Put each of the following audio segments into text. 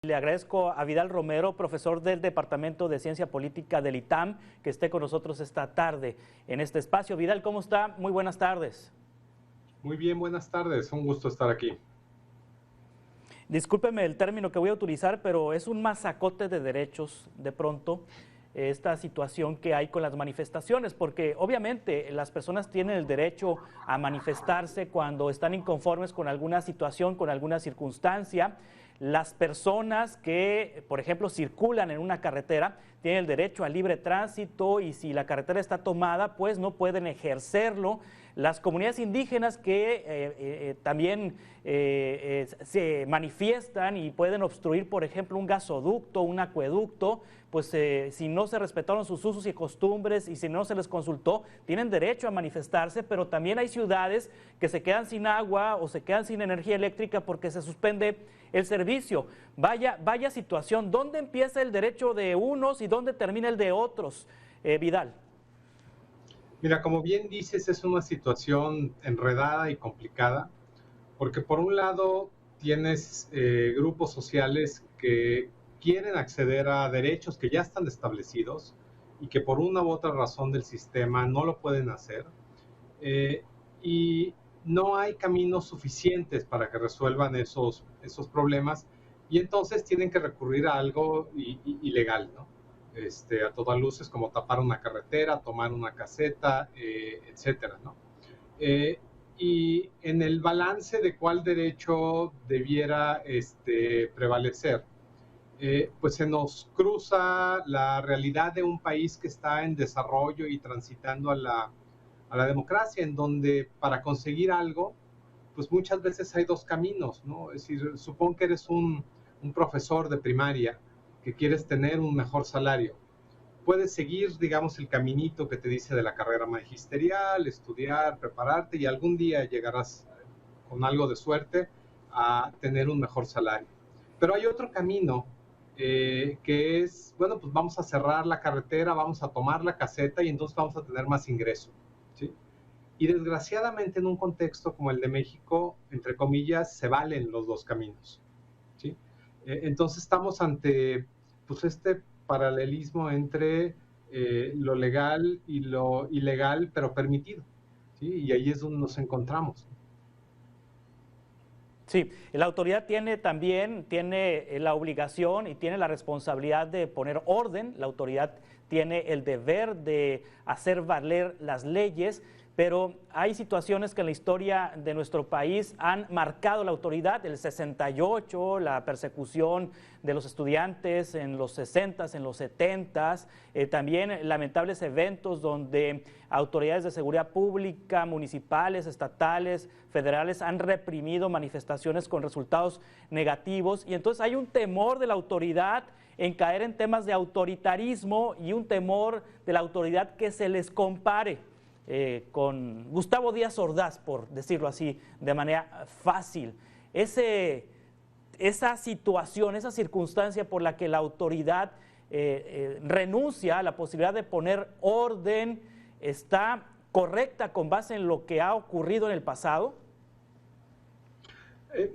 Le agradezco a Vidal Romero, profesor del Departamento de Ciencia Política del ITAM, que esté con nosotros esta tarde en este espacio. Vidal, ¿cómo está? Muy buenas tardes. Muy bien, buenas tardes. Un gusto estar aquí. Discúlpeme el término que voy a utilizar, pero es un masacote de derechos de pronto esta situación que hay con las manifestaciones, porque obviamente las personas tienen el derecho a manifestarse cuando están inconformes con alguna situación, con alguna circunstancia. Las personas que, por ejemplo, circulan en una carretera tienen el derecho al libre tránsito y si la carretera está tomada, pues no pueden ejercerlo. Las comunidades indígenas que también se manifiestan y pueden obstruir, por ejemplo, un gasoducto, un acueducto, pues si no se respetaron sus usos y costumbres y si no se les consultó, tienen derecho a manifestarse, pero también hay ciudades que se quedan sin agua o se quedan sin energía eléctrica porque se suspende el servicio. Vaya situación. ¿Dónde empieza el derecho de unos y dónde termina el de otros, Vidal? Mira, como bien dices, es una situación enredada y complicada, porque por un lado tienes grupos sociales que quieren acceder a derechos que ya están establecidos y que por una u otra razón del sistema no lo pueden hacer. Y no hay caminos suficientes para que resuelvan esos problemas y entonces tienen que recurrir a algo ilegal, ¿no? A todas luces, como tapar una carretera, tomar una caseta, etcétera, ¿no? Y en el balance de cuál derecho debiera prevalecer, pues se nos cruza la realidad de un país que está en desarrollo y transitando a la democracia, en donde para conseguir algo, pues muchas veces hay dos caminos, ¿no? Es decir, supón que eres un profesor de primaria que quieres tener un mejor salario. Puedes seguir, digamos, el caminito que te dice de la carrera magisterial, estudiar, prepararte y algún día llegarás con algo de suerte a tener un mejor salario. Pero hay otro camino que es, bueno, pues vamos a cerrar la carretera, vamos a tomar la caseta y entonces vamos a tener más ingreso, ¿sí? Y desgraciadamente en un contexto como el de México, entre comillas, se valen los dos caminos, ¿sí? Entonces estamos ante pues, este paralelismo entre lo legal y lo ilegal, pero permitido, ¿sí? Y ahí es donde nos encontramos. Sí, la autoridad tiene la obligación y tiene la responsabilidad de poner orden, la autoridad tiene el deber de hacer valer las leyes, pero hay situaciones que en la historia de nuestro país han marcado la autoridad, el 68, la persecución de los estudiantes en los 60s, en los 70s, también lamentables eventos donde autoridades de seguridad pública, municipales, estatales, federales han reprimido manifestaciones con resultados negativos y entonces hay un temor de la autoridad en caer en temas de autoritarismo y un temor de la autoridad que se les compare con Gustavo Díaz Ordaz, por decirlo así, de manera fácil. Esa situación, esa circunstancia por la que la autoridad renuncia a la posibilidad de poner orden, ¿está correcta con base en lo que ha ocurrido en el pasado?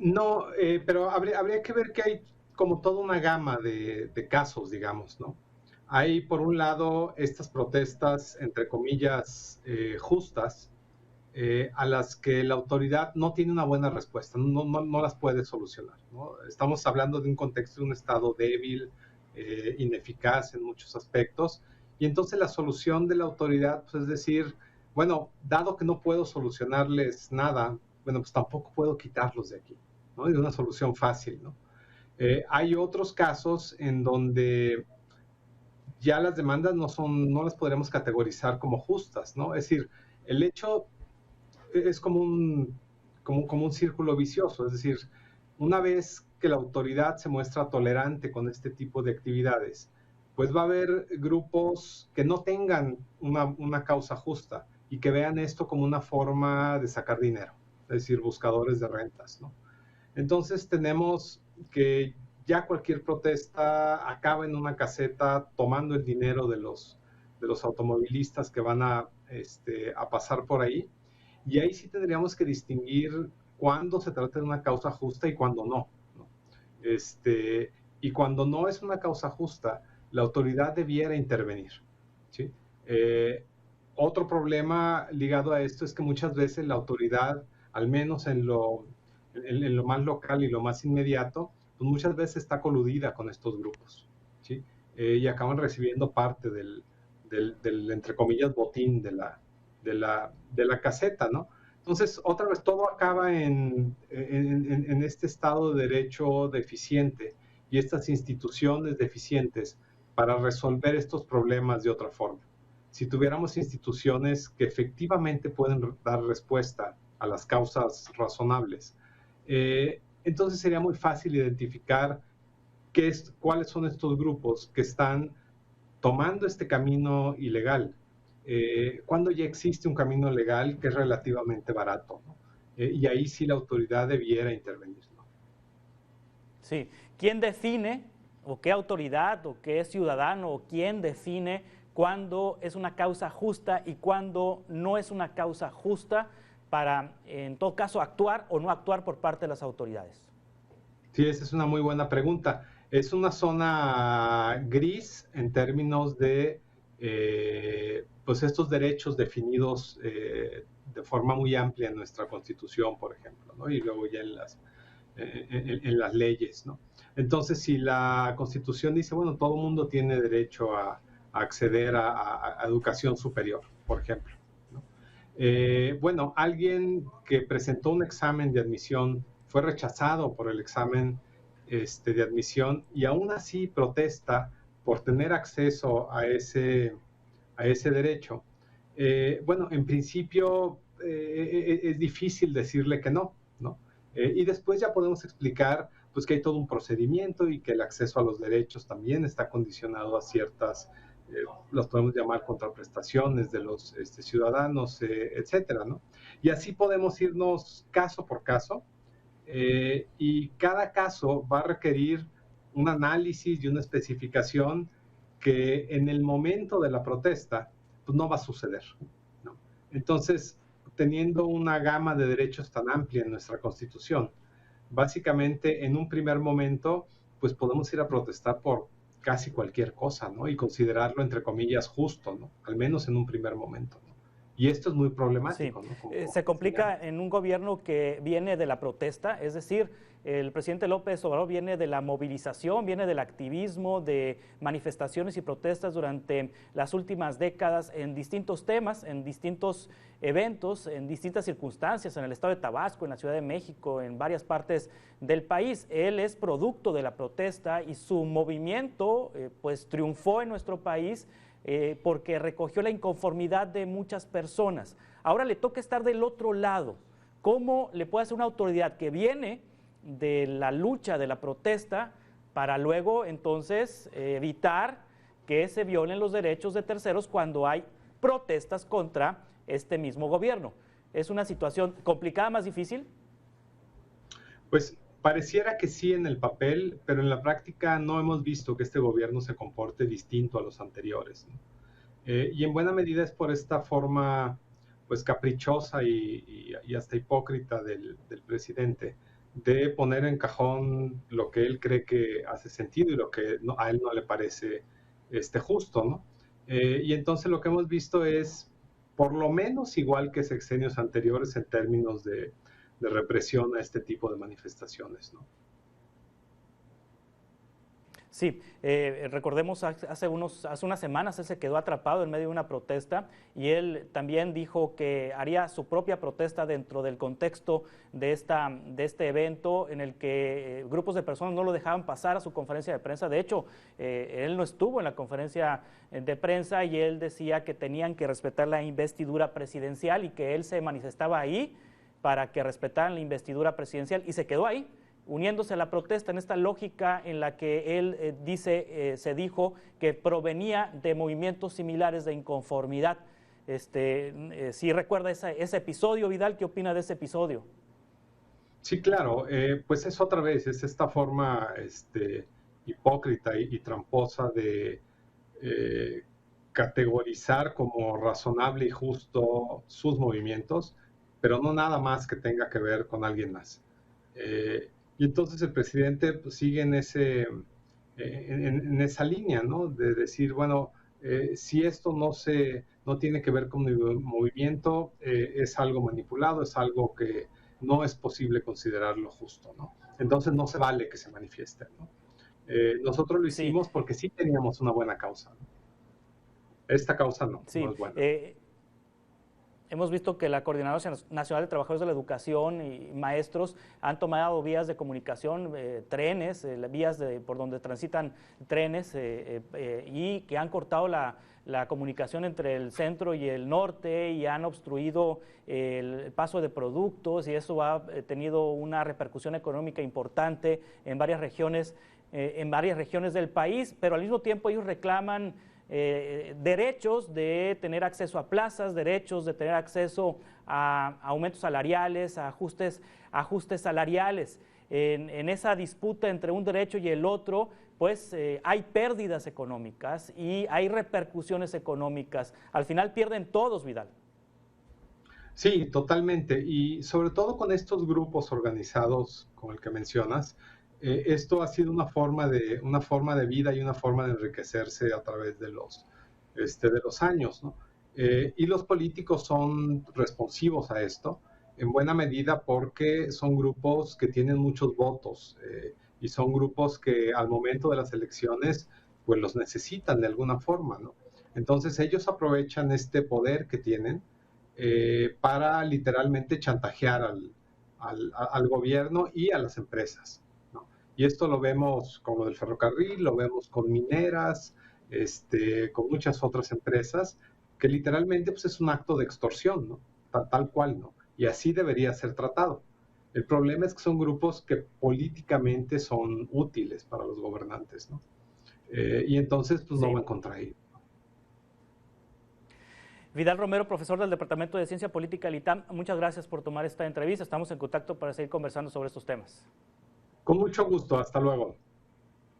No, pero habría que ver que hay como toda una gama de casos, digamos, ¿no? Hay, por un lado, estas protestas, entre comillas, justas, a las que la autoridad no tiene una buena respuesta, no las puede solucionar, ¿no? Estamos hablando de un contexto de un Estado débil, ineficaz en muchos aspectos, y entonces la solución de la autoridad pues, es decir, bueno, dado que no puedo solucionarles nada, bueno, pues tampoco puedo quitarlos de aquí, ¿no? Es una solución fácil, ¿no? Hay otros casos en donde ya las demandas no las podremos categorizar como justas, ¿no? Es decir, el hecho es como un círculo vicioso, es decir, una vez que la autoridad se muestra tolerante con este tipo de actividades, pues va a haber grupos que no tengan una causa justa y que vean esto como una forma de sacar dinero, es decir, buscadores de rentas, ¿no? Entonces tenemos que ya cualquier protesta acaba en una caseta tomando el dinero de los automovilistas que van a pasar por ahí. Y ahí sí tendríamos que distinguir cuándo se trata de una causa justa y cuándo no, ¿no? y cuando no es una causa justa, la autoridad debiera intervenir, ¿sí? Otro problema ligado a esto es que muchas veces la autoridad, al menos en lo más local y lo más inmediato, pues muchas veces está coludida con estos grupos, ¿sí? Y acaban recibiendo parte del, entre comillas, botín de la caseta, ¿no? Entonces, otra vez, todo acaba en este Estado de Derecho deficiente y estas instituciones deficientes para resolver estos problemas de otra forma. Si tuviéramos instituciones que efectivamente pueden dar respuesta a las causas razonables, entonces sería muy fácil identificar cuáles son estos grupos que están tomando este camino ilegal, cuando ya existe un camino legal que es relativamente barato, ¿no? Y ahí sí la autoridad debiera intervenir, ¿no? Sí. ¿Quién define, o qué autoridad, o qué ciudadano, o quién define cuándo es una causa justa y cuándo no es una causa justa para, en todo caso, actuar o no actuar por parte de las autoridades? Sí, esa es una muy buena pregunta. Es una zona gris en términos de pues estos derechos definidos de forma muy amplia en nuestra Constitución, por ejemplo, ¿no? Y luego ya en las leyes, ¿no? Entonces, si la Constitución dice, bueno, todo el mundo tiene derecho a acceder a educación superior, por ejemplo, ¿no? Bueno, alguien que presentó un examen de admisión fue rechazado por el examen de admisión y aún así protesta por tener acceso a ese derecho. Bueno, en principio es difícil decirle que no, ¿no? Y después ya podemos explicar pues que hay todo un procedimiento y que el acceso a los derechos también está condicionado a ciertas, las podemos llamar contraprestaciones de los ciudadanos, etcétera, ¿no? Y así podemos irnos caso por caso, y cada caso va a requerir un análisis y una especificación que en el momento de la protesta pues no va a suceder, ¿no? Entonces, teniendo una gama de derechos tan amplia en nuestra Constitución, básicamente en un primer momento pues podemos ir a protestar por casi cualquier cosa, ¿no? Y considerarlo entre comillas justo, ¿no? Al menos en un primer momento, ¿no? Y esto es muy Sí, problemático, ¿no? se complica en un gobierno que viene de la protesta, es decir, el presidente López Obrador viene de la movilización, viene del activismo, de manifestaciones y protestas durante las últimas décadas en distintos temas, en distintos eventos, en distintas circunstancias, en el estado de Tabasco, en la Ciudad de México, en varias partes del país. Él es producto de la protesta y su movimiento pues triunfó en nuestro país porque recogió la inconformidad de muchas personas. Ahora le toca estar del otro lado. ¿Cómo le puede hacer una autoridad que viene de la lucha, de la protesta, para luego entonces evitar que se violen los derechos de terceros cuando hay protestas contra este mismo gobierno? ¿Es una situación complicada, más difícil? Pues pareciera que sí en el papel, pero en la práctica no hemos visto que este gobierno se comporte distinto a los anteriores, ¿no? Y en buena medida es por esta forma pues caprichosa y hasta hipócrita del presidente de poner en cajón lo que él cree que hace sentido y lo que a él no le parece justo, ¿no? Y entonces lo que hemos visto es por lo menos igual que sexenios anteriores en términos de represión a este tipo de manifestaciones, ¿no? Sí, recordemos hace unas semanas él se quedó atrapado en medio de una protesta y él también dijo que haría su propia protesta dentro del contexto de este evento en el que grupos de personas no lo dejaban pasar a su conferencia de prensa. De hecho, él no estuvo en la conferencia de prensa y él decía que tenían que respetar la investidura presidencial y que él se manifestaba ahí para que respetaran la investidura presidencial y se quedó ahí, uniéndose a la protesta en esta lógica en la que él se dijo que provenía de movimientos similares de inconformidad. Si recuerda ese episodio, Vidal, ¿qué opina de ese episodio? Sí, claro, pues es otra vez, es esta forma hipócrita y tramposa de categorizar como razonable y justo sus movimientos, pero no nada más que tenga que ver con alguien más. Y entonces el presidente pues, sigue en esa línea, ¿no? De decir, bueno, si esto no tiene que ver con mi movimiento, es algo manipulado, es algo que no es posible considerarlo justo, ¿no? Entonces no se vale que se manifiesten, ¿no? Nosotros lo Sí, hicimos porque sí teníamos una buena causa, ¿no? Esta causa no sí. es buena. Hemos visto que la Coordinadora Nacional de Trabajadores de la Educación y maestros han tomado vías de comunicación, trenes, vías por donde transitan trenes y que han cortado la comunicación entre el centro y el norte y han obstruido el paso de productos y eso ha tenido una repercusión económica importante en varias regiones del país, pero al mismo tiempo ellos reclaman derechos de tener acceso a plazas, derechos de tener acceso a aumentos salariales, a ajustes salariales. En esa disputa entre un derecho y el otro, pues hay pérdidas económicas y hay repercusiones económicas. Al final pierden todos, Vidal. Sí, totalmente. Y sobre todo con estos grupos organizados, como el que mencionas, esto ha sido una forma de vida y una forma de enriquecerse a través de los años, ¿no? Y los políticos son responsivos a esto, en buena medida porque son grupos que tienen muchos votos y son grupos que al momento de las elecciones pues los necesitan de alguna forma, ¿no? Entonces ellos aprovechan este poder que tienen para literalmente chantajear al gobierno y a las empresas, ¿no? Y esto lo vemos con lo del ferrocarril, lo vemos con mineras, con muchas otras empresas, que literalmente pues, es un acto de extorsión, ¿no? Tal cual, ¿no? Y así debería ser tratado. El problema es que son grupos que políticamente son útiles para los gobernantes, ¿no? Y entonces pues no Sí. van contra ellos. Vidal Romero, profesor del Departamento de Ciencia Política del ITAM, muchas gracias por tomar esta entrevista. Estamos en contacto para seguir conversando sobre estos temas. Con mucho gusto, hasta luego.